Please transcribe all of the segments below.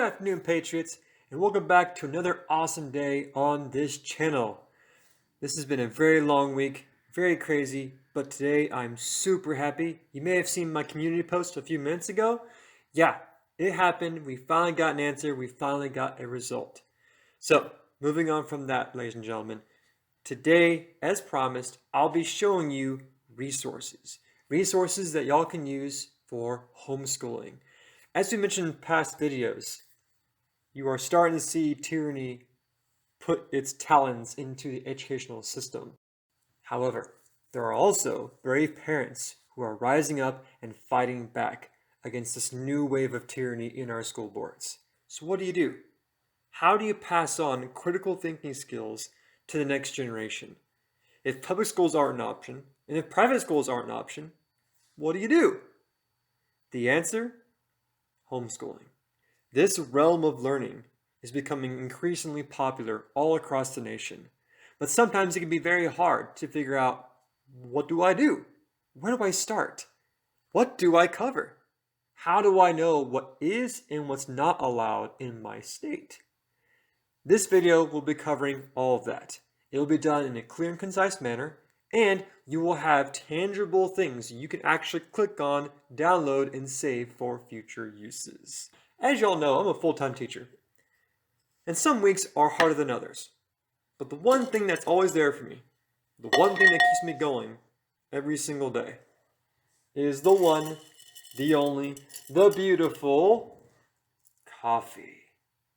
afternoon, Patriots, and welcome back to another awesome day on this channel. This has been a very long week, very crazy, but today I'm super happy. You may have seen my community post a few minutes ago. Yeah, it happened. We finally got an answer. We finally got a result. So, moving on from that, ladies and gentlemen, today, as promised, I'll be showing you resources. Resources that y'all can use for homeschooling. As we mentioned in past videos, you are starting to see tyranny put its talons into the educational system. However, there are also brave parents who are rising up and fighting back against this new wave of tyranny in our school boards. So what do? How do you pass on critical thinking skills to the next generation? If public schools aren't an option, and if private schools aren't an option, what do? The answer? Homeschooling. This realm of learning is becoming increasingly popular all across the nation. But sometimes it can be very hard to figure out, what do I do? Where do I start? What do I cover? How do I know what is and what's not allowed in my state? This video will be covering all of that. It will be done in a clear and concise manner, and you will have tangible things you can actually click on, download, and save for future uses. As y'all know, I'm a full-time teacher, and some weeks are harder than others. But the one thing that's always there for me, the one thing that keeps me going every single day, is the one, the only, the beautiful coffee.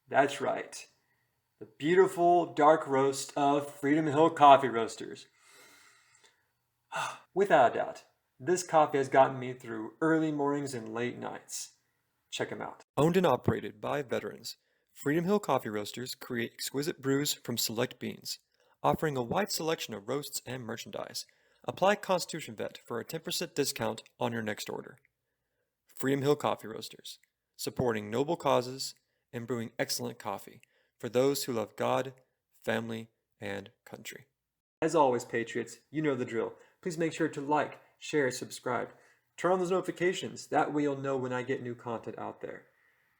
That's right. The beautiful dark roast of Freedom Hill Coffee Roasters. Without a doubt, this coffee has gotten me through early mornings and late nights. Check them out. Owned and operated by veterans, Freedom Hill Coffee Roasters create exquisite brews from select beans, offering a wide selection of roasts and merchandise. Apply Constitution Vet for a 10% discount on your next order. Freedom Hill Coffee Roasters, supporting noble causes and brewing excellent coffee for those who love God, family, and country. As always, Patriots, you know the drill. Please make sure to like, share, subscribe. Turn on those notifications. That way you'll know when I get new content out there.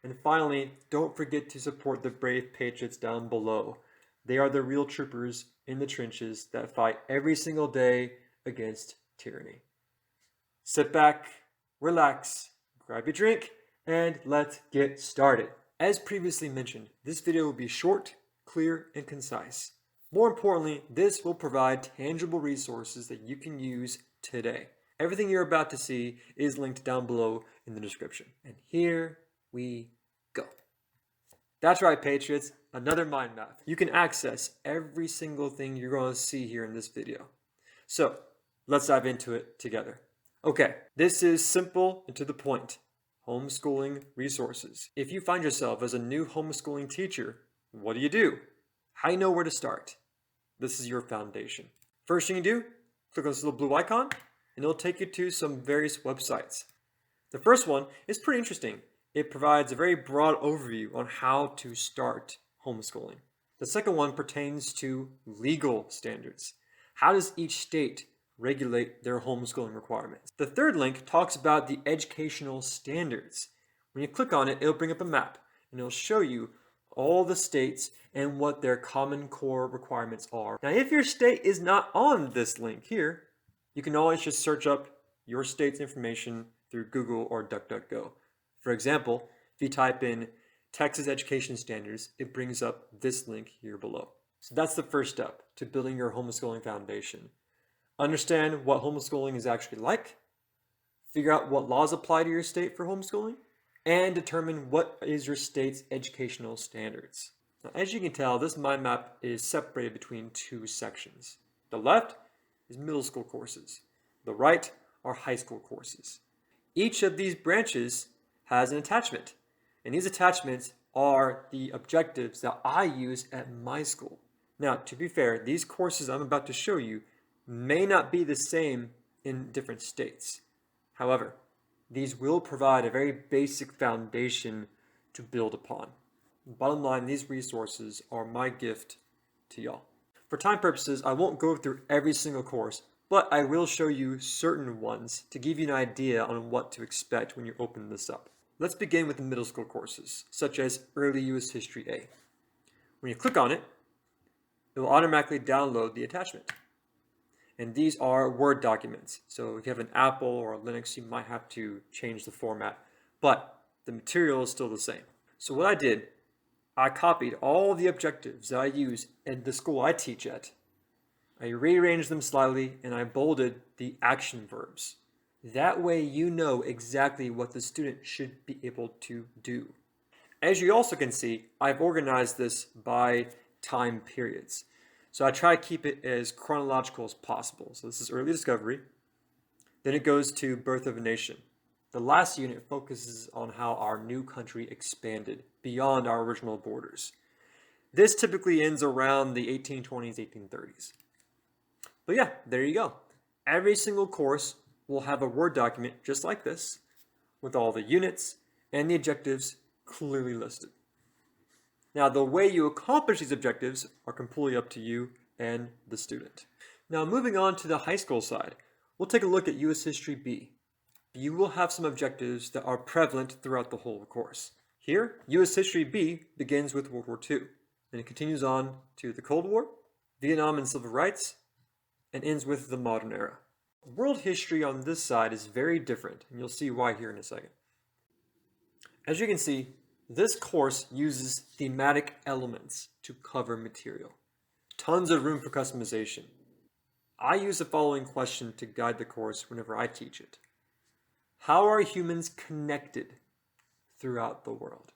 And finally, don't forget to support the brave patriots down below. They are the real troopers in the trenches that fight every single day against tyranny. Sit back, relax, grab your drink, and let's get started. As previously mentioned, this video will be short, clear, and concise. More importantly, this will provide tangible resources that you can use today. Everything you're about to see is linked down below in the description. And here we go. That's right, Patriots, another mind map. You can access every single thing you're going to see here in this video. So let's dive into it together. Okay, this is simple and to the point. Homeschooling resources. If you find yourself as a new homeschooling teacher, what do? How do you know where to start? This is your foundation. First thing you do, click on this little blue icon, and it'll take you to some various websites. The first one is pretty interesting. It provides a very broad overview on how to start homeschooling. The second one pertains to legal standards. How does each state regulate their homeschooling requirements? The third link talks about the educational standards. When you click on it, it'll bring up a map, and it'll show you all the states and what their common core requirements are. Now, if your state is not on this link here, you can always just search up your state's information through Google or DuckDuckGo. For example, if you type in Texas Education Standards, it brings up this link here below. So that's the first step to building your homeschooling foundation. Understand what homeschooling is actually like, figure out what laws apply to your state for homeschooling, and determine what is your state's educational standards. Now, as you can tell, this mind map is separated between two sections. The left is middle school courses. The right are high school courses. Each of these branches has an attachment, and these attachments are the objectives that I use at my school. Now, to be fair, these courses I'm about to show you may not be the same in different states. However, these will provide a very basic foundation to build upon. Bottom line, these resources are my gift to y'all. For time purposes, I won't go through every single course, but I will show you certain ones to give you an idea on what to expect when you open this up. Let's begin with the middle school courses, such as Early U.S. History A. When you click on it, it will automatically download the attachment. And these are Word documents. So if you have an Apple or a Linux, you might have to change the format, but the material is still the same. So what I did, I copied all the objectives that I use in the school I teach at. I rearranged them slightly and I bolded the action verbs. That way you know exactly what the student should be able to do. As you also can see, I've organized this by time periods. So I try to keep it as chronological as possible. So this is early discovery. Then it goes to birth of a nation. The last unit focuses on how our new country expanded beyond our original borders. This typically ends around the 1820s, 1830s. But yeah, there you go. Every single course will have a Word document just like this, with all the units and the objectives clearly listed. Now, the way you accomplish these objectives are completely up to you and the student. Now, moving on to the high school side, we'll take a look at U.S. History B. You will have some objectives that are prevalent throughout the whole course. Here, U.S. History B begins with World War II, and it continues on to the Cold War, Vietnam and civil rights, and ends with the modern era. World history on this side is very different, and you'll see why here in a second. As you can see, this course uses thematic elements to cover material. Tons of room for customization. I use the following question to guide the course whenever I teach it. How are humans connected throughout the world?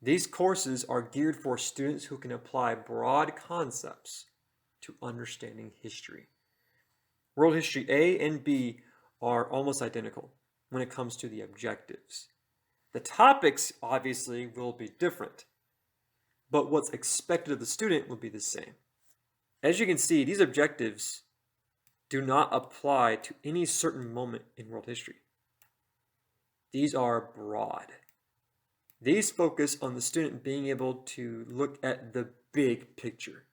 These courses are geared for students who can apply broad concepts to understanding history. World History A and B are almost identical when it comes to the objectives. The topics obviously will be different, but what's expected of the student will be the same. As you can see, these objectives do not apply to any certain moment in world history. These are broad. These focus on the student being able to look at the big picture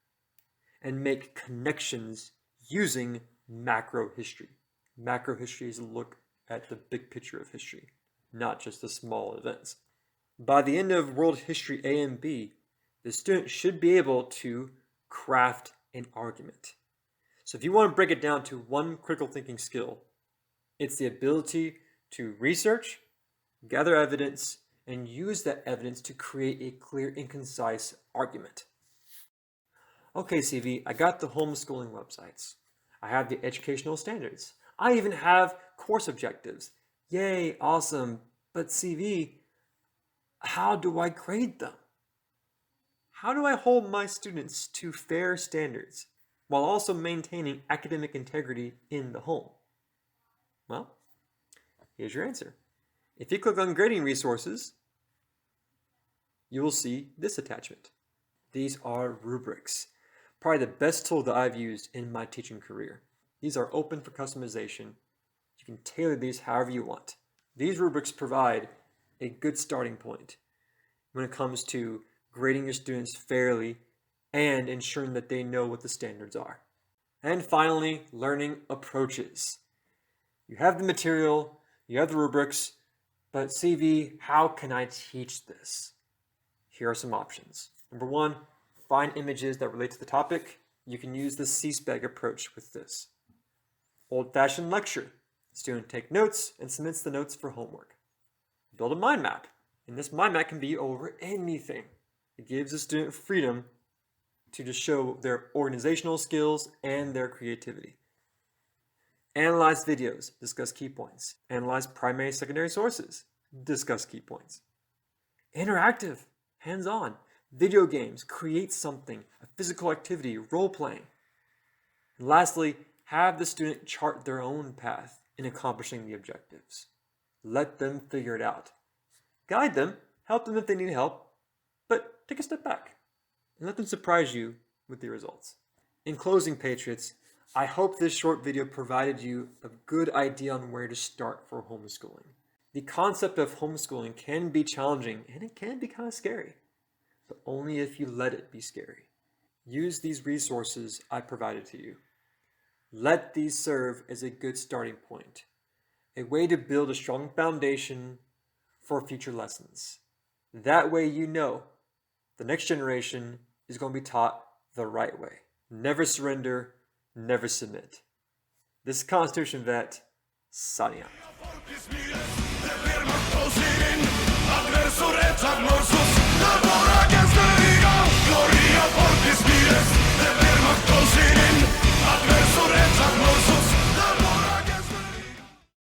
and make connections using macro history. Macro history is a look at the big picture of history, not just the small events. By the end of World History A and B, the student should be able to craft an argument. So if you want to break it down to one critical thinking skill, it's the ability to research, gather evidence, and use that evidence to create a clear and concise argument. Okay, CV, I got the homeschooling websites. I have the educational standards. I even have course objectives. Yay, awesome. But CV, how do I grade them? How do I hold my students to fair standards while also maintaining academic integrity in the home? Well, here's your answer. If you click on grading resources, you will see this attachment. These are rubrics. Probably the best tool that I've used in my teaching career. These are open for customization. You can tailor these however you want. These rubrics provide a good starting point when it comes to grading your students fairly and ensuring that they know what the standards are. And finally, learning approaches. You have the material, you have the rubrics, but CV, how can I teach this? Here are some options. Number one, find images that relate to the topic. You can use the CSPEG approach with this. Old-fashioned lecture. Student takes notes and submits the notes for homework. Build a mind map, and this mind map can be over anything. It gives the student freedom to just show their organizational skills and their creativity. Analyze videos, discuss key points. Analyze primary, secondary sources, discuss key points. Interactive, hands-on. Video games, create something, a physical activity, role-playing. And lastly, have the student chart their own path in accomplishing the objectives. Let them figure it out. Guide them, help them if they need help, but take a step back and let them surprise you with the results. In closing, Patriots, I hope this short video provided you a good idea on where to start for homeschooling. The concept of homeschooling can be challenging and it can be kind of scary, but only if you let it be scary. Use these resources I provided to you. Let these serve as a good starting point, a way to build a strong foundation for future lessons. That way you know the next generation is going to be taught the right way. Never surrender, never submit. This is Constitution Vet, signing out.